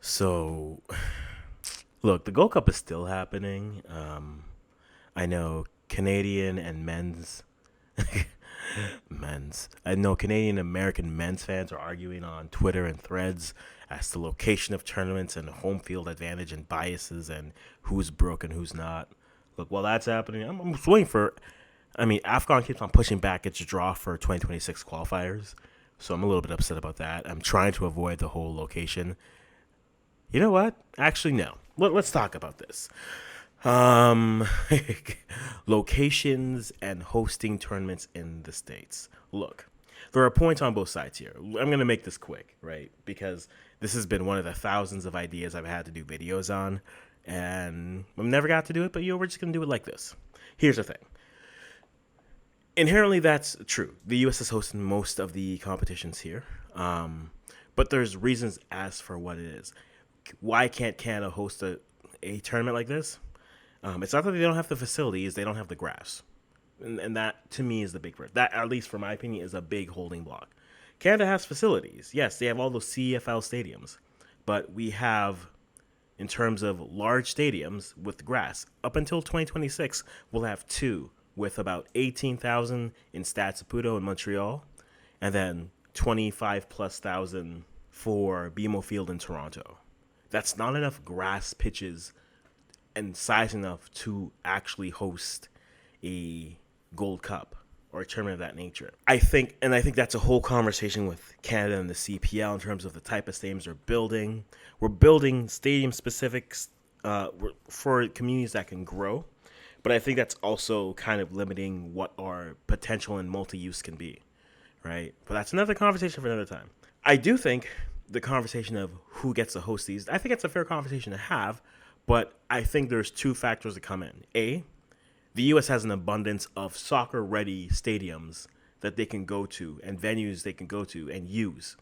So, look, the Gold Cup is still happening. I know Canadian and men's. I know Canadian American men's fans are arguing on Twitter and threads as to location of tournaments and home field advantage and biases and who's broke and who's not. Look, while that's happening, I'm just waiting for. I mean, Afghan keeps on pushing back its draw for 2026 qualifiers, so I'm a little bit upset about that. I'm trying to avoid the whole location. You know what? Actually, no. Let's talk about this. Um, Locations and hosting tournaments in the States. Look, there are points on both sides here. I'm going to make this quick, right? Because this has been one of the thousands of ideas I've had to do videos on, and I've never got to do it, but we're just going to do it like this. Here's the thing. Inherently, that's true. The U.S. is hosting most of the competitions here, but there's reasons as for what it is. Why can't Canada host a tournament like this? It's not that they don't have the facilities; they don't have the grass, and that to me is the big part. That, at least for my opinion, is a big holding block. Canada has facilities. Yes, they have all those CFL stadiums, but we have, in terms of large stadiums with grass, up until 2026, we'll have two with about 18,000 in Stade Saputo in Montreal, and then 25 plus thousand for BMO Field in Toronto. That's not enough grass pitches and size enough to actually host a Gold Cup or a tournament of that nature. I think that's a whole conversation with Canada and the CPL in terms of the type of stadiums they're building. We're building stadium specifics for communities that can grow, but I think that's also kind of limiting what our potential and multi-use can be, right? But that's another conversation for another time. I do think the conversation of who gets to host these, I think it's a fair conversation to have, but I think there's two factors that come in. A, the U.S. has an abundance of soccer-ready stadiums that they can go to and venues they can go to and use.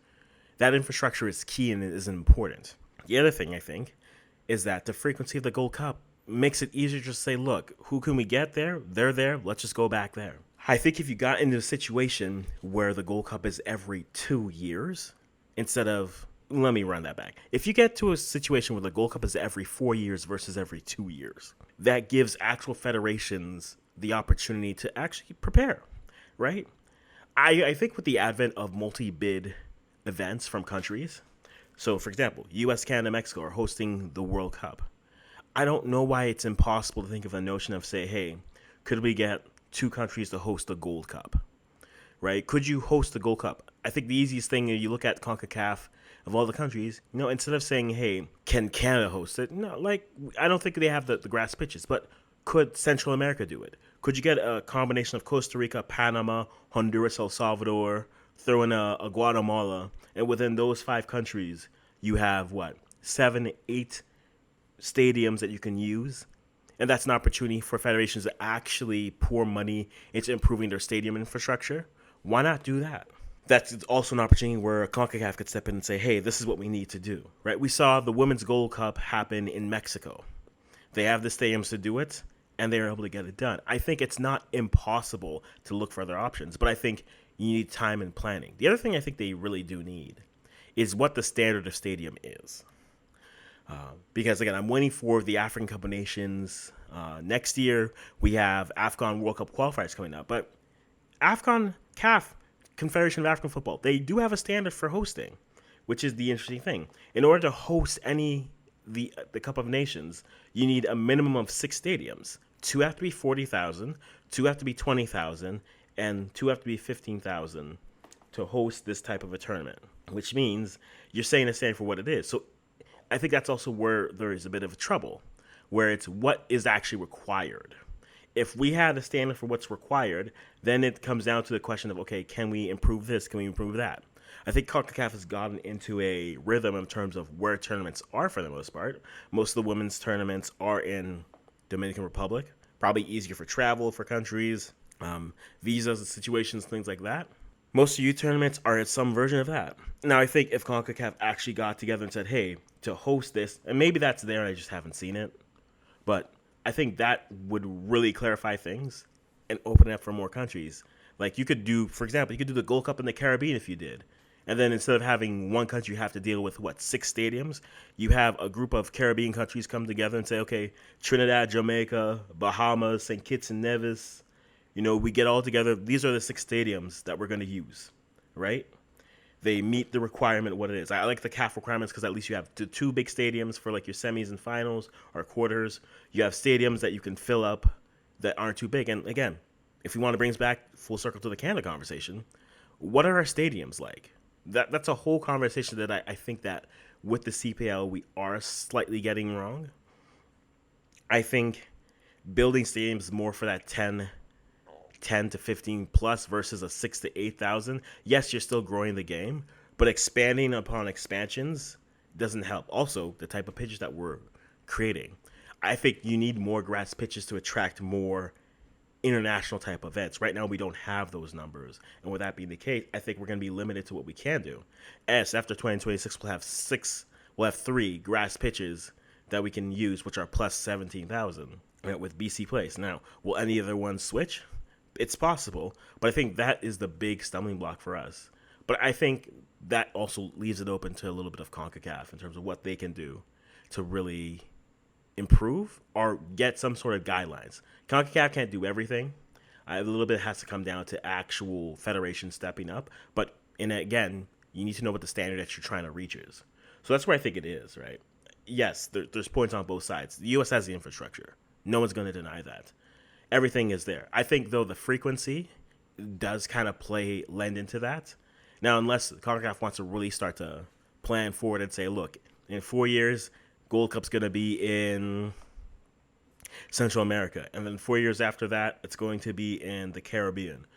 That infrastructure is key and it is important. The other thing, I think, is that the frequency of the Gold Cup makes it easier to say, look, who can we get there? They're there. Let's just go back there. I think if you got into a situation where the Gold Cup is every 2 years, instead of, let me run that back. If you get to a situation where the Gold Cup is every 4 years versus every 2 years, that gives actual federations the opportunity to actually prepare, right? I think with the advent of multi-bid events from countries, so for example, US, Canada, Mexico are hosting the World Cup. I don't know why it's impossible to think of a notion of, say, hey, could we get two countries to host the Gold Cup? Right? Could you host the Gold Cup? I think the easiest thing, you look at CONCACAF of all the countries, instead of saying, hey, can Canada host it? No, I don't think they have the grass pitches, but could Central America do it? Could you get a combination of Costa Rica, Panama, Honduras, El Salvador, throw in a Guatemala, and within those five countries, you have what? 7, 8 stadiums that you can use, and that's an opportunity for federations to actually pour money into improving their stadium infrastructure. Why not do that? That's also an opportunity where CONCACAF could step in and say, hey, this is what we need to do, right? We saw the Women's Gold Cup happen in Mexico. They have the stadiums to do it, and they're able to get it done. I think it's not impossible to look for other options, but I think you need time and planning. The other thing I think they really do need is what the standard of stadium is. Because again, I'm waiting for the African Cup of Nations. Next year, we have AFCON World Cup qualifiers coming up. But AFCON, CAF, Confederation of African Football, they do have a standard for hosting, which is the interesting thing. In order to host the Cup of Nations, you need a minimum of 6 stadiums. 2 have to be 40,000, 2 have to be 20,000, and 2 have to be 15,000 to host this type of a tournament, which means you're saying a standard for what it is. So I think that's also where there is a bit of trouble, where it's what is actually required. If we had a standard for what's required, then it comes down to the question of, okay, can we improve this? Can we improve that? I think CONCACAF has gotten into a rhythm in terms of where tournaments are for the most part. Most of the women's tournaments are in Dominican Republic, probably easier for travel for countries, visas, situations, things like that. Most of youth tournaments are at some version of that. Now, I think if CONCACAF actually got together and said, hey, to host this, and maybe that's there, I just haven't seen it, but I think that would really clarify things and open it up for more countries. Like you could do, for example, you could do the Gold Cup in the Caribbean if you did. And then instead of having one country have to deal with what, 6 stadiums, you have a group of Caribbean countries come together and say, okay, Trinidad, Jamaica, Bahamas, St. Kitts and Nevis, we get all together. These are the 6 stadiums that we're going to use, right? They meet the requirement what it is. I like the CAF requirements because at least you have the two big stadiums for like your semis and finals or quarters. You have stadiums that you can fill up that aren't too big. And again, if we want to bring us back full circle to the Canada conversation, what are our stadiums like? That's a whole conversation that I think that with the CPL we are slightly getting wrong. I think building stadiums more for that 10 to 15 plus versus a 6 to 8,000. Yes, you're still growing the game, but expanding upon expansions doesn't help. Also, the type of pitches that we're creating. I think you need more grass pitches to attract more international type events. Right now, we don't have those numbers. And with that being the case, I think we're going to be limited to what we can do. As after 2026, we'll have 3 grass pitches that we can use, which are plus 17,000 with BC Place. Now, will any other ones switch? It's possible, but I think that is the big stumbling block for us. But I think that also leaves it open to a little bit of CONCACAF in terms of what they can do to really improve or get some sort of guidelines. CONCACAF can't do everything. A little bit has to come down to actual federation stepping up. But again, you need to know what the standard that you're trying to reach is. So that's where I think it is, right? Yes, there's points on both sides. The U.S. has the infrastructure. No one's going to deny that. Everything is there. I think, though, the frequency does kind of lend into that. Now, unless CONCACAF wants to really start to plan forward and say, look, in 4 years, Gold Cup's going to be in Central America. And then 4 years after that, it's going to be in the Caribbean.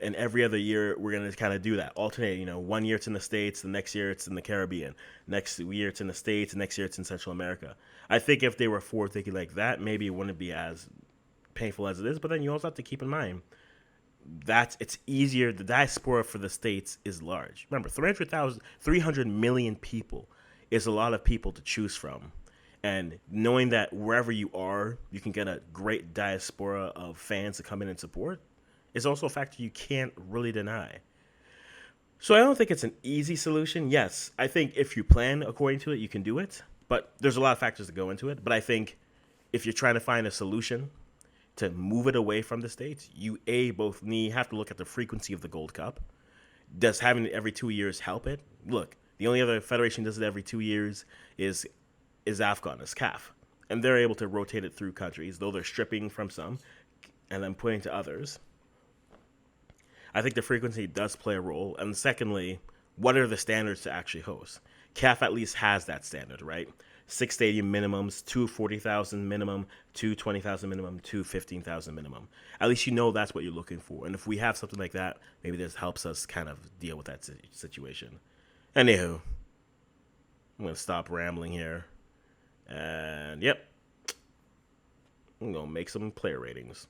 And every other year, we're going to kind of do that, alternate. 1 year it's in the States, the next year it's in the Caribbean. Next year it's in the States, the next year it's in Central America. I think if they were forward thinking like that, maybe it wouldn't be as painful as it is. But then you also have to keep in mind that it's easier. The diaspora for the States is large. Remember, 300 million people is a lot of people to choose from. And knowing that wherever you are, you can get a great diaspora of fans to come in and support is also a factor you can't really deny. So I don't think it's an easy solution. Yes, I think if you plan according to it, you can do it. But there's a lot of factors that go into it. But I think if you're trying to find a solution to move it away from the States, you have to look at the frequency of the Gold Cup. Does having it every 2 years help it? Look, the only other federation that does it every 2 years is AFCON, is CAF. And they're able to rotate it through countries, though they're stripping from some and then putting to others. I think the frequency does play a role. And secondly, what are the standards to actually host? CAF at least has that standard, right? 6 stadium minimums, 2 40,000 minimum, 2 20,000 minimum, 2 15,000 minimum. At least you know that's what you're looking for. And if we have something like that, maybe this helps us kind of deal with that situation. Anywho, I'm going to stop rambling here. And yep, I'm going to make some player ratings.